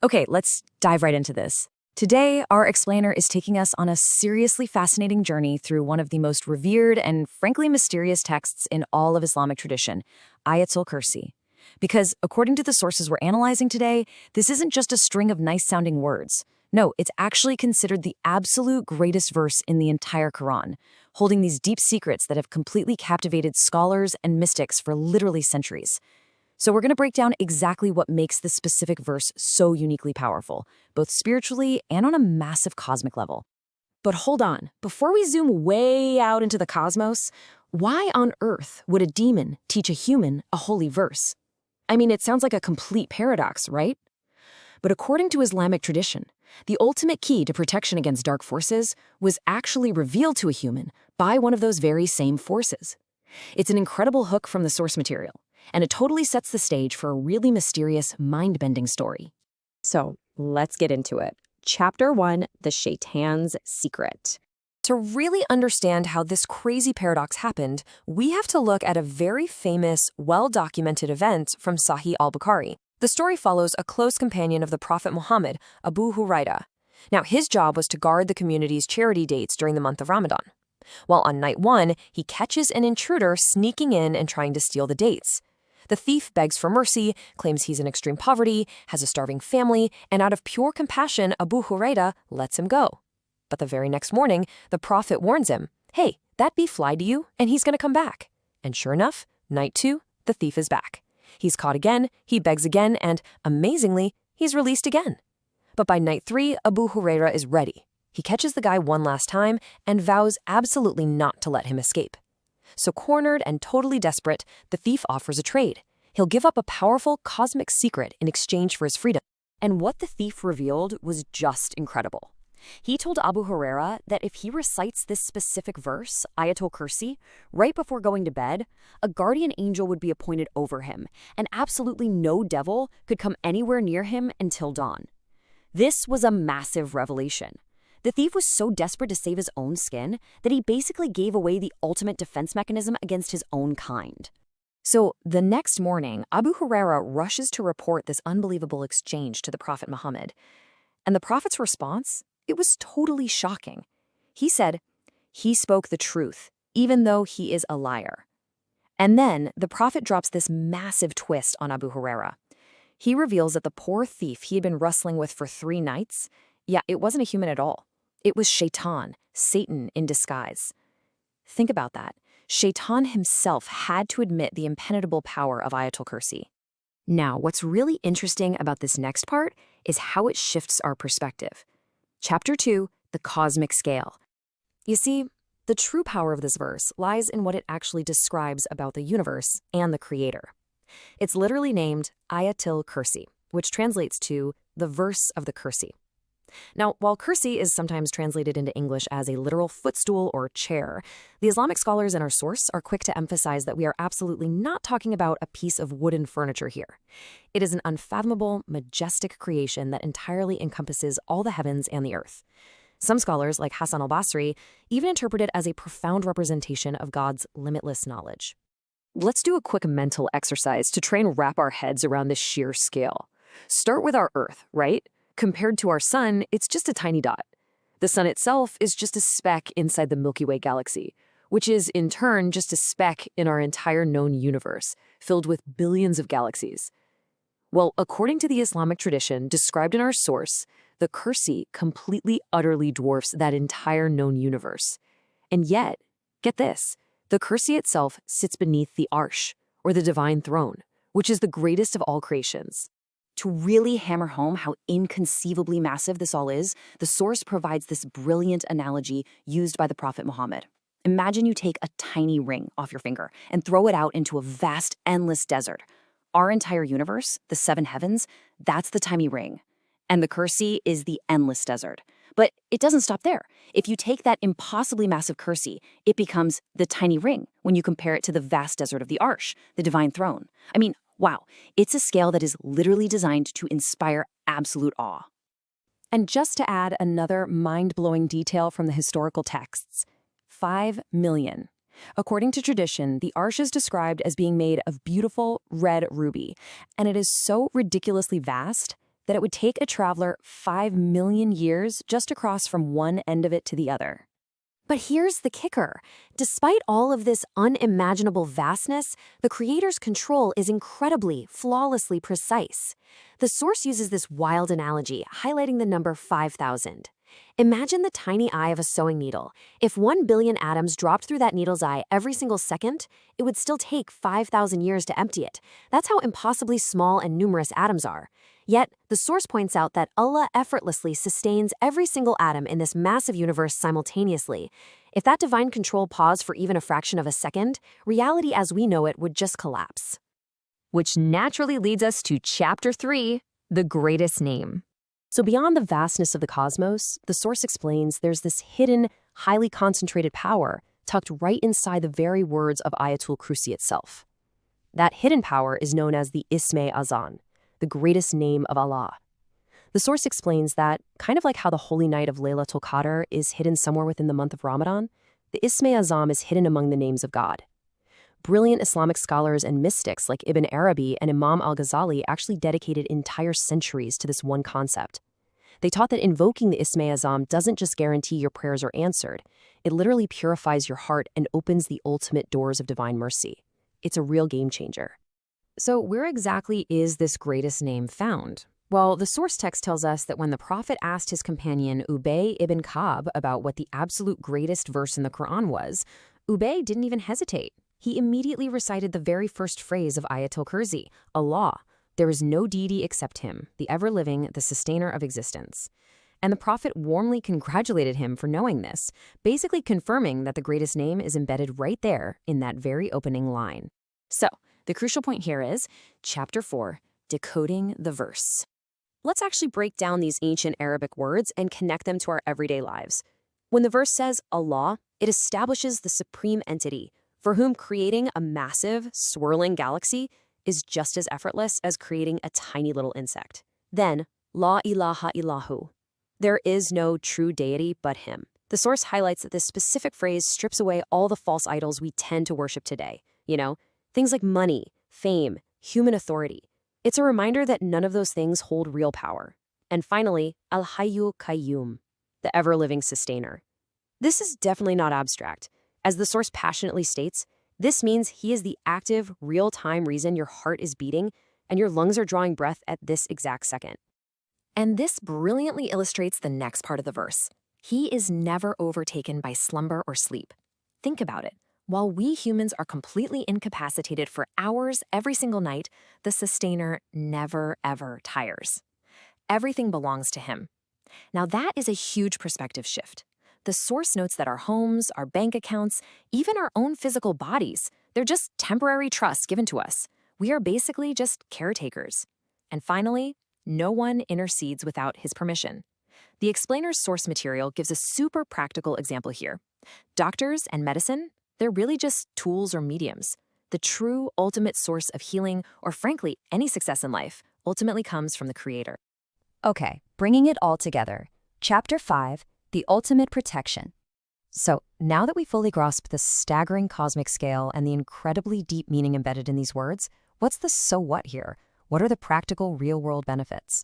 Okay, let's dive right into this. Today, our explainer is taking us on a seriously fascinating journey through one of the most revered and frankly mysterious texts in all of Islamic tradition, Ayatul Kursi. Because according to the sources we're analyzing today, this isn't just a string of nice-sounding words. No, it's actually considered the absolute greatest verse in the entire Quran, holding these deep secrets that have completely captivated scholars and mystics for literally centuries. So we're going to break down exactly what makes this specific verse so uniquely powerful, both spiritually and on a massive cosmic level. But hold on, before we zoom way out into the cosmos, why on earth would a demon teach a human a holy verse? I mean, it sounds like a complete paradox, right? But according to Islamic tradition, the ultimate key to protection against dark forces was actually revealed to a human by one of those very same forces. It's an incredible hook from the source material, and it totally sets the stage for a really mysterious, mind-bending story. So let's get into it. Chapter 1, The Shaitan's Secret. To really understand how this crazy paradox happened, we have to look at a very famous, well-documented event from Sahih Al-Baqarah. The story follows a close companion of the Prophet Muhammad, Abu Huraira. Now, his job was to guard the community's charity dates during the month of Ramadan. Well, on night one, he catches an intruder sneaking in and trying to steal the dates. The thief begs for mercy, claims he's in extreme poverty, has a starving family, and out of pure compassion, Abu Huraira lets him go. But the very next morning, the Prophet warns him, hey, that beef lied to you, and he's going to come back. And sure enough, night 2, the thief is back. He's caught again, he begs again, and, amazingly, he's released again. But by night 3, Abu Huraira is ready. He catches the guy one last time and vows absolutely not to let him escape. So cornered and totally desperate, the thief offers a trade. He'll give up a powerful cosmic secret in exchange for his freedom. And what the thief revealed was just incredible. He told Abu Huraira that if he recites this specific verse, Ayatul Kursi, right before going to bed, a guardian angel would be appointed over him, and absolutely no devil could come anywhere near him until dawn. This was a massive revelation. The thief was so desperate to save his own skin that he basically gave away the ultimate defense mechanism against his own kind. So the next morning, Abu Huraira rushes to report this unbelievable exchange to the Prophet Muhammad. And the Prophet's response? It was totally shocking. He said, he spoke the truth, even though he is a liar. And then the Prophet drops this massive twist on Abu Huraira. He reveals that the poor thief he had been wrestling with for 3 nights, it wasn't a human at all. It was Shaitan, Satan in disguise. Think about that. Shaitan himself had to admit the impenetrable power of Ayatul Kursi. Now, what's really interesting about this next part is how it shifts our perspective. Chapter 2, The Cosmic Scale. You see, the true power of this verse lies in what it actually describes about the universe and the Creator. It's literally named Ayatul Kursi, which translates to the verse of the Kursi. Now, while Kursi is sometimes translated into English as a literal footstool or chair, the Islamic scholars in our source are quick to emphasize that we are absolutely not talking about a piece of wooden furniture here. It is an unfathomable, majestic creation that entirely encompasses all the heavens and the earth. Some scholars, like Hassan al-Basri, even interpret it as a profound representation of God's limitless knowledge. Let's do a quick mental exercise to try and wrap our heads around this sheer scale. Start with our Earth, right? Compared to our sun, it's just a tiny dot. The sun itself is just a speck inside the Milky Way galaxy, which is, in turn, just a speck in our entire known universe, filled with billions of galaxies. Well, according to the Islamic tradition described in our source, the Kursi completely, utterly dwarfs that entire known universe. And yet, get this, the Kursi itself sits beneath the Arsh, or the divine throne, which is the greatest of all creations. To really hammer home how inconceivably massive this all is, the source provides this brilliant analogy used by the Prophet Muhammad. Imagine you take a tiny ring off your finger and throw it out into a vast, endless desert. Our entire universe, the 7 heavens, that's the tiny ring. And the Kursi is the endless desert. But it doesn't stop there. If you take that impossibly massive Kursi, it becomes the tiny ring when you compare it to the vast desert of the Arsh, the divine throne. I mean, wow, it's a scale that is literally designed to inspire absolute awe. And just to add another mind-blowing detail from the historical texts, 5 million. According to tradition, the Arsh is described as being made of beautiful red ruby, and it is so ridiculously vast that it would take a traveler 5 million years just to cross from one end of it to the other. But here's the kicker. Despite all of this unimaginable vastness, the creator's control is incredibly, flawlessly precise. The source uses this wild analogy, highlighting the number 5,000. Imagine the tiny eye of a sewing needle. If 1 billion atoms dropped through that needle's eye every single second, it would still take 5,000 years to empty it. That's how impossibly small and numerous atoms are. Yet, the source points out that Allah effortlessly sustains every single atom in this massive universe simultaneously. If that divine control paused for even a fraction of a second, reality as we know it would just collapse. Which naturally leads us to Chapter 3, the greatest name. So beyond the vastness of the cosmos, the source explains there's this hidden, highly concentrated power tucked right inside the very words of Ayatul Kursi itself. That hidden power is known as the Ism-e-Azam, the greatest name of Allah. The source explains that, kind of like how the holy night of Laylatul Qadr is hidden somewhere within the month of Ramadan, the Ism-e-Azam is hidden among the names of God. Brilliant Islamic scholars and mystics like Ibn Arabi and Imam al-Ghazali actually dedicated entire centuries to this one concept. They taught that invoking the Ism-e-Azam doesn't just guarantee your prayers are answered, it literally purifies your heart and opens the ultimate doors of divine mercy. It's a real game changer. So where exactly is this greatest name found? Well, the source text tells us that when the Prophet asked his companion Ubay ibn Ka'b about what the absolute greatest verse in the Quran was, Ubay didn't even hesitate. He immediately recited the very first phrase of Ayatul Kursi, Allah. There is no deity except him, the ever-living, the sustainer of existence. And the Prophet warmly congratulated him for knowing this, basically confirming that the greatest name is embedded right there in that very opening line. So, the crucial point here is Chapter 4, Decoding the Verse. Let's actually break down these ancient Arabic words and connect them to our everyday lives. When the verse says Allah, it establishes the supreme entity, for whom creating a massive, swirling galaxy is just as effortless as creating a tiny little insect. Then, La ilaha illahu. There is no true deity but him. The source highlights that this specific phrase strips away all the false idols we tend to worship today. Things like money, fame, human authority. It's a reminder that none of those things hold real power. And finally, Al-Hayyu Qayyum, the ever-living sustainer. This is definitely not abstract. As the source passionately states, this means he is the active, real-time reason your heart is beating and your lungs are drawing breath at this exact second. And this brilliantly illustrates the next part of the verse. He is never overtaken by slumber or sleep. Think about it. While we humans are completely incapacitated for hours every single night, the sustainer never, ever tires. Everything belongs to him. Now that is a huge perspective shift. The source notes that our homes, our bank accounts, even our own physical bodies, they're just temporary trusts given to us. We are basically just caretakers. And finally, no one intercedes without his permission. The explainer's source material gives a super practical example here. Doctors and medicine, they're really just tools or mediums. The true ultimate source of healing, or frankly, any success in life, ultimately comes from the Creator. Okay, bringing it all together. Chapter 5, The Ultimate Protection. So, now that we fully grasped the staggering cosmic scale and the incredibly deep meaning embedded in these words, what's the so what here? What are the practical, real-world benefits?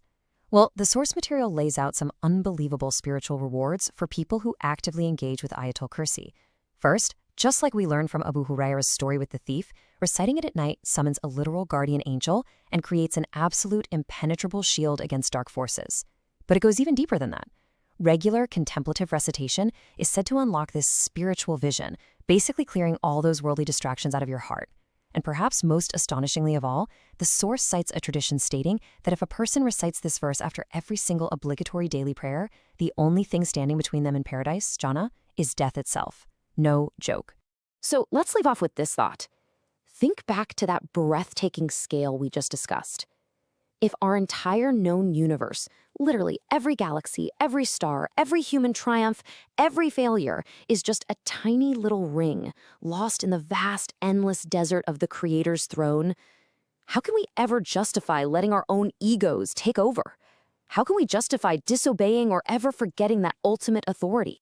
Well, the source material lays out some unbelievable spiritual rewards for people who actively engage with Ayatul Kursi. First, just like we learned from Abu Huraira's story with the thief, reciting it at night summons a literal guardian angel and creates an absolute impenetrable shield against dark forces. But it goes even deeper than that. Regular contemplative recitation is said to unlock this spiritual vision, basically clearing all those worldly distractions out of your heart. And perhaps most astonishingly of all, the source cites a tradition stating that if a person recites this verse after every single obligatory daily prayer, the only thing standing between them and paradise, Jannah, is death itself. No joke. So let's leave off with this thought. Think back to that breathtaking scale we just discussed. If our entire known universe, literally every galaxy, every star, every human triumph, every failure, is just a tiny little ring lost in the vast, endless desert of the Creator's throne, how can we ever justify letting our own egos take over? How can we justify disobeying or ever forgetting that ultimate authority?